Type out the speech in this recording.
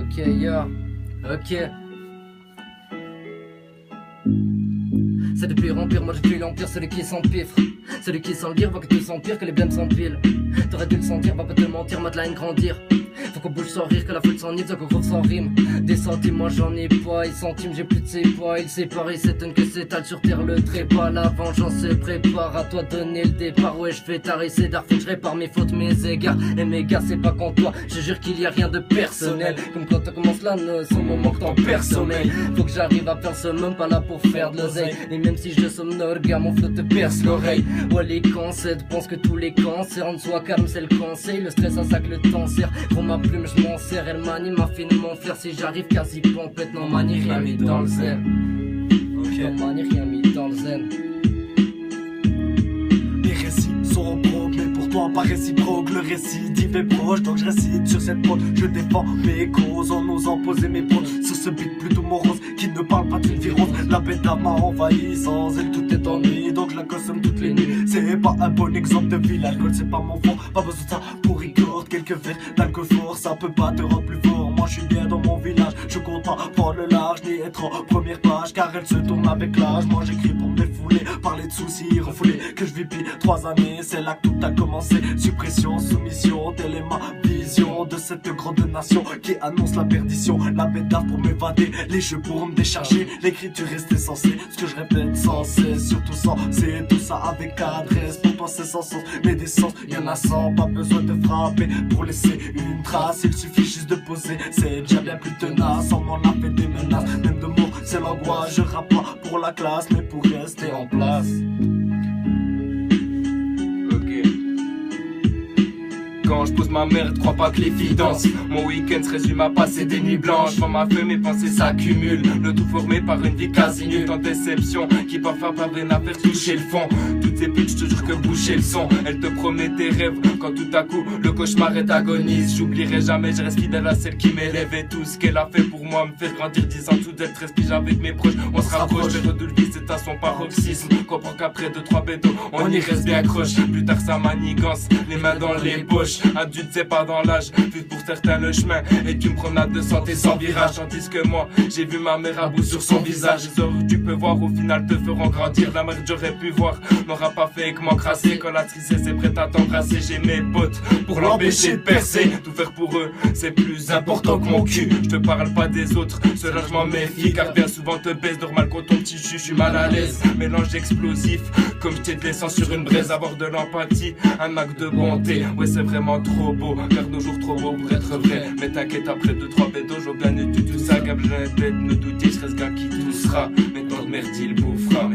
Ok, yo, ok. C'est de pire en pire, moi je tue l'empire, celui qui s'empifre. Celui qui sent le dire voit que tout s'empire, que les blêmes s'empilent. T'aurais dû le sentir, va pas te mentir, moi de la haine grandir. Faut qu'on bouge sans rire, que la foule s'enivre, qu'on court sans rime. Des centimes, moi j'en ai pas, et centimes, j'ai plus de ses poids. Il sépare, il s'étonne que s'étale sur terre le trépas. La vengeance se prépare, à toi de donner le départ. Ouais, je fais tarisser d'art, faut que je répare mes fautes, mes égards. Et mes gars, c'est pas contre toi, je jure qu'il y a rien de personnel. Comme quand on commence la noce, au moment que t'en perds sommeil. Faut que j'arrive à faire ce même, pas là pour faire de l'oseille. Et même si je somnole, gars, mon flot te perce l'oreille. Ouais, les cancers pensent que tous les cancers en soi calme, c'est le conseil. Le stress, ça sac le temps sert. Pour ma plume, je m'en sers, elle manie ma fine mon fer. Si j'arrive quasi pompette, non manie rien mis dans le zen. Non manie rien mis dans le zen. Les récits sont pro, mais pour toi pas réciproque. Le récidive est proche, donc je récite sur cette prod. Je défends mes causes en osant poser mes prods sur ce beat plutôt morose qui ne parle pas d'une virose. La bêta m'a envahi, sans elle tout est ennui, donc je la consomme toutes les nuits. C'est pas un bon exemple de vie, l'alcool c'est pas mon fond. Pas besoin de ça pour rigoler, quelques verres d'alcool fort, ça peut pas te rendre plus fort. Moi je suis bien dans mon village, je compte pas prendre le large ni être en première page, car elle se tourne avec l'âge. Moi j'écris pour me défouler, parler de soucis, refouler que je vis depuis 3 années. C'est là que tout a commencé, suppression, soumission, telle est ma vision de cette grande nation qui annonce la perdition. La bêta pour m'évader, les jeux pour me décharger, l'écriture reste essentielle, ce que je répète sans cesse, surtout sans, c'est tout ça avec adresse. Pour penser sans sens, mais des sens, y'en a 100, pas besoin de frapper pour laisser une trace, il suffit juste de poser, c'est déjà bien plus tenace. On m'en a fait des menaces, même de mots, c'est l'angoisse. Je rappe pas pour la classe, mais pour rester en place. Quand je pose ma merde, crois pas que les filles dansent. Mon week-end se résume à passer des nuits blanches. Quand ma feuille, mes pensées s'accumulent. Le tout formé par une vie quasi nulle. En déception, qui parfois pas rien à faire toucher le fond. Toutes ces putes, je te jure que boucher le son. Elle te promet tes rêves, quand tout à coup le cauchemar est agonise. J'oublierai jamais, je reste fidèle à celle qui m'élève. Et tout ce qu'elle a fait pour moi me fait grandir. 10 ans tout d'être 13 piges avec mes proches. On se rapproche, le redouble c'est à son paroxysme. Comprends qu'après 2-3 bétos, on y reste bien accroche. Plus tard ça manigance, les mains dans les poches. Adulte c'est pas dans l'âge, vu pour certains le chemin est une promenade de santé sans virage. Tandis que moi, j'ai vu ma mère à bout sur son visage. Les heures que tu peux voir au final te feront grandir. La merde j'aurais pu voir, n'aura pas fait que m'encrasser. Quand la tristesse est prête à t'embrasser, j'ai mes potes pour l'empêcher de percer. Tout faire pour eux, c'est plus important que mon cul. Je te parle pas des autres, cela je m'en méfie. Car bien souvent te baisse, normal quand ton petit jus, je suis mal à l'aise. Mélange explosif, comme jeter de l'essence sur une braise. Avoir de l'empathie, un acte de bonté. Ouais c'est vraiment trop beau, car nos jours trop beaux pour être vrai. Mais t'inquiète, après 2-3 bédos, j'ai bien eu tout ça. Gab, j'ai la tête, me douter, je reste gars qui tout sera. Mais tant de merde, il bouffera.